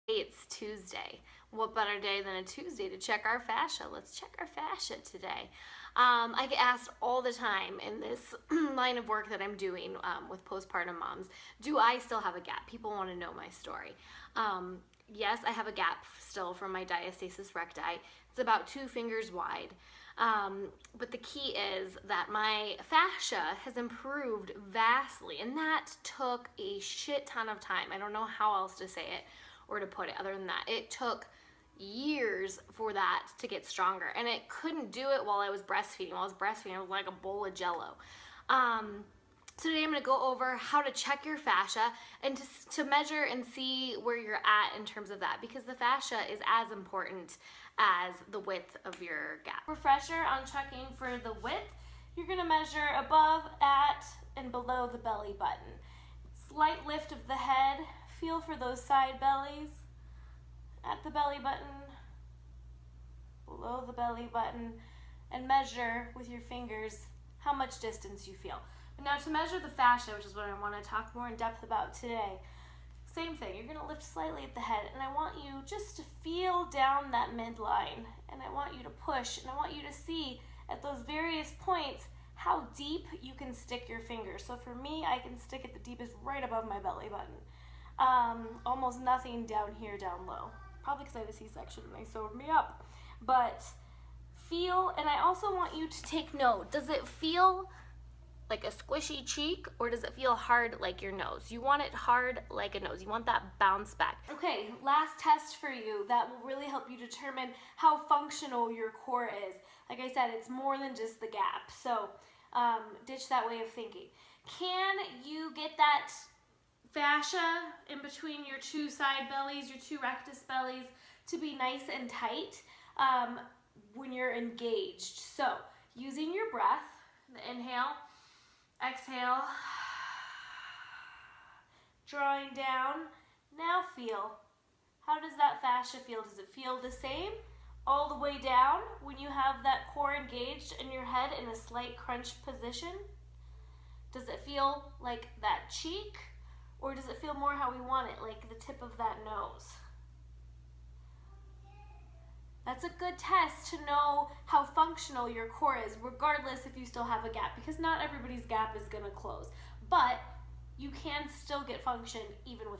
It's Tuesday. What better day than a Tuesday to check our fascia? Let's check our fascia today. I get asked all the time in this line of work that I'm doing with postpartum moms, do I still have a gap? People want to know my story. Yes, I have a gap still from my diastasis recti. It's about 2 fingers wide. But the key is that my fascia has improved vastly, and that took a shit ton of time. I don't know how else to say it or to put it other than that. It took years for that to get stronger, and it couldn't do it while I was breastfeeding. While I was breastfeeding, I was like a bowl of jello. So today I'm going to go over how to check your fascia and to measure and see where you're at in terms of that, because the fascia is as important as the width of your gap. Refresher on checking for the width, you're going to measure above, at, and below the belly button. Slight lift of the head, feel for those side bellies, at the belly button, below the belly button, and measure with your fingers how much distance you feel. Now to measure the fascia, which is what I want to talk more in depth about today, same thing, you're going to lift slightly at the head, and I want you just to feel down that midline, and I want you to push, and I want you to see at those various points how deep you can stick your fingers. So for me, I can stick it the deepest right above my belly button. Almost nothing down here, down low. Probably because I had a C-section and they sewed me up. But feel, and I also want you to take note, does it feel like a squishy cheek, or does it feel hard like your nose? You want it hard like a nose. You want that bounce back. Okay, last test for you that will really help you determine how functional your core is. Like I said, it's more than just the gap. So ditch that way of thinking. Can you get that fascia in between your 2 side bellies, your 2 rectus bellies, to be nice and tight when you're engaged? So using your breath, the inhale, exhale, drawing down. Now feel. How does that fascia feel? Does it feel the same all the way down when you have that core engaged and your head in a slight crunch position? Does it feel like that cheek, or does it feel more how we want it, like the tip of that nose? That's a good test to know how functional your core is, regardless if you still have a gap, because not everybody's gap is going to close. But you can still get function even with